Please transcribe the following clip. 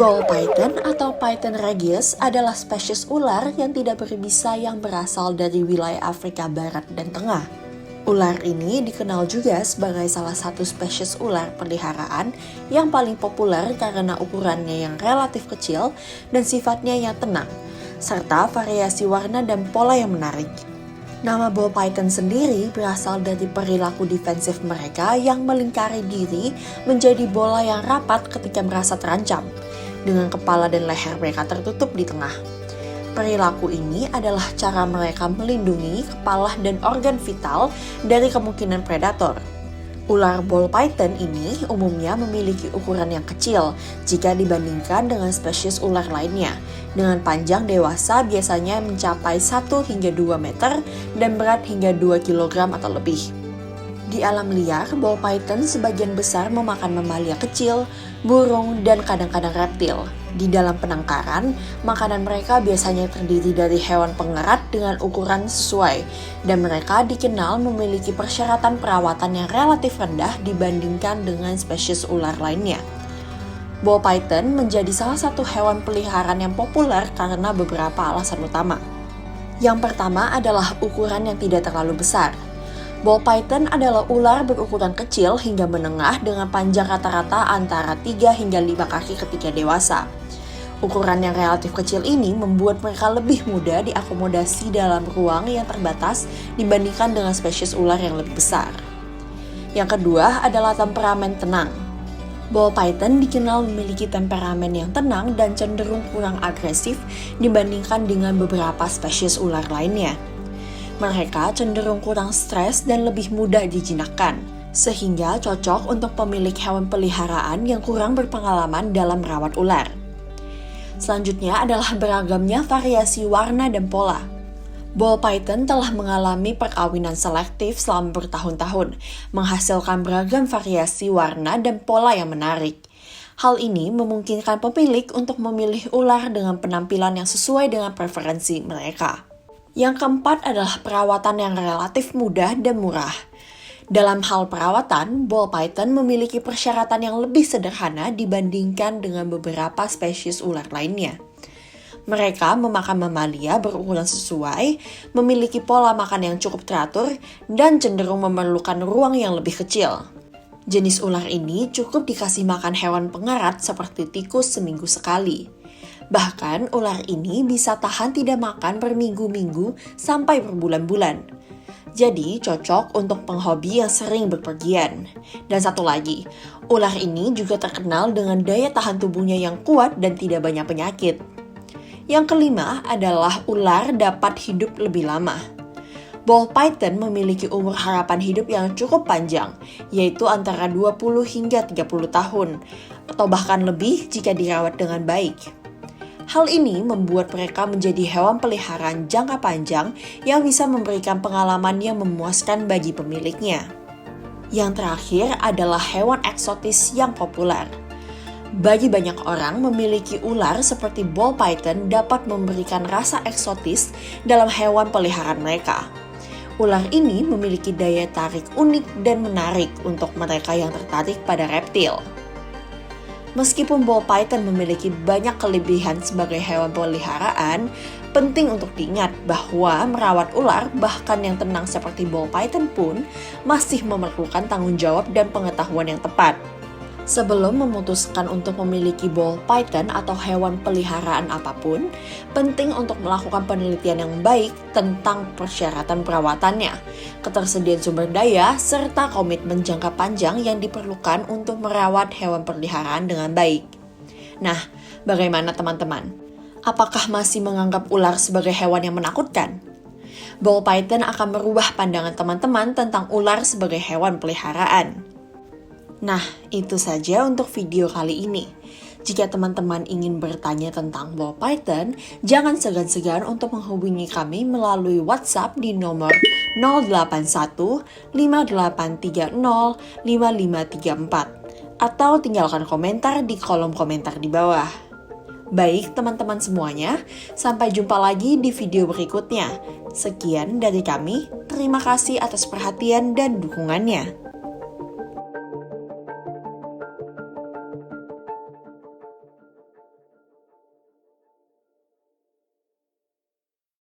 Ball python atau Python regius adalah spesies ular yang tidak berbisa yang berasal dari wilayah Afrika Barat dan Tengah. Ular ini dikenal juga sebagai salah satu spesies ular peliharaan yang paling populer karena ukurannya yang relatif kecil dan sifatnya yang tenang, serta variasi warna dan pola yang menarik. Nama ball python sendiri berasal dari perilaku defensif mereka yang melingkari diri menjadi bola yang rapat ketika merasa terancam, dengan kepala dan leher mereka tertutup di tengah. Perilaku ini adalah cara mereka melindungi kepala dan organ vital dari kemungkinan predator. Ular ball python ini umumnya memiliki ukuran yang kecil jika dibandingkan dengan spesies ular lainnya, dengan panjang dewasa biasanya mencapai 1 hingga 2 meter dan berat hingga 2 kg atau lebih. Di alam liar, ball python sebagian besar memakan mamalia kecil, burung, dan kadang-kadang reptil. Di dalam penangkaran, makanan mereka biasanya terdiri dari hewan pengerat dengan ukuran sesuai, dan mereka dikenal memiliki persyaratan perawatan yang relatif rendah dibandingkan dengan spesies ular lainnya. Ball python menjadi salah satu hewan peliharaan yang populer karena beberapa alasan utama. Yang pertama adalah ukuran yang tidak terlalu besar. Ball python adalah ular berukuran kecil hingga menengah dengan panjang rata-rata antara 3 hingga 5 kaki ketika dewasa. Ukuran yang relatif kecil ini membuat mereka lebih mudah diakomodasi dalam ruang yang terbatas dibandingkan dengan spesies ular yang lebih besar. Yang kedua adalah temperamen tenang. Ball python dikenal memiliki temperamen yang tenang dan cenderung kurang agresif dibandingkan dengan beberapa spesies ular lainnya. Mereka cenderung kurang stres dan lebih mudah dijinakkan, sehingga cocok untuk pemilik hewan peliharaan yang kurang berpengalaman dalam merawat ular. Selanjutnya adalah beragamnya variasi warna dan pola. Ball python telah mengalami perkawinan selektif selama bertahun-tahun, menghasilkan beragam variasi warna dan pola yang menarik. Hal ini memungkinkan pemilik untuk memilih ular dengan penampilan yang sesuai dengan preferensi mereka. Yang keempat adalah perawatan yang relatif mudah dan murah. Dalam hal perawatan, ball python memiliki persyaratan yang lebih sederhana dibandingkan dengan beberapa spesies ular lainnya. Mereka memakan mamalia berukuran sesuai, memiliki pola makan yang cukup teratur, dan cenderung memerlukan ruang yang lebih kecil. Jenis ular ini cukup dikasih makan hewan pengerat seperti tikus seminggu sekali. Bahkan ular ini bisa tahan tidak makan berminggu-minggu sampai berbulan-bulan. Jadi cocok untuk penghobi yang sering berpergian. Dan satu lagi, ular ini juga terkenal dengan daya tahan tubuhnya yang kuat dan tidak banyak penyakit. Yang kelima adalah ular dapat hidup lebih lama. Ball python memiliki umur harapan hidup yang cukup panjang, yaitu antara 20 hingga 30 tahun, atau bahkan lebih jika dirawat dengan baik. Hal ini membuat mereka menjadi hewan peliharaan jangka panjang yang bisa memberikan pengalaman yang memuaskan bagi pemiliknya. Yang terakhir adalah hewan eksotis yang populer. Bagi banyak orang, memiliki ular seperti ball python dapat memberikan rasa eksotis dalam hewan peliharaan mereka. Ular ini memiliki daya tarik unik dan menarik untuk mereka yang tertarik pada reptil. Meskipun ball python memiliki banyak kelebihan sebagai hewan peliharaan, penting untuk diingat bahwa merawat ular bahkan yang tenang seperti ball python pun masih memerlukan tanggung jawab dan pengetahuan yang tepat. Sebelum memutuskan untuk memiliki ball python atau hewan peliharaan apapun, penting untuk melakukan penelitian yang baik tentang persyaratan perawatannya, ketersediaan sumber daya, serta komitmen jangka panjang yang diperlukan untuk merawat hewan peliharaan dengan baik. Nah, bagaimana teman-teman? Apakah masih menganggap ular sebagai hewan yang menakutkan? Ball python akan merubah pandangan teman-teman tentang ular sebagai hewan peliharaan. Nah, itu saja untuk video kali ini. Jika teman-teman ingin bertanya tentang ball python, jangan segan-segan untuk menghubungi kami melalui WhatsApp di nomor 081 5830 5534 atau tinggalkan komentar di kolom komentar di bawah. Baik teman-teman semuanya, sampai jumpa lagi di video berikutnya. Sekian dari kami, terima kasih atas perhatian dan dukungannya.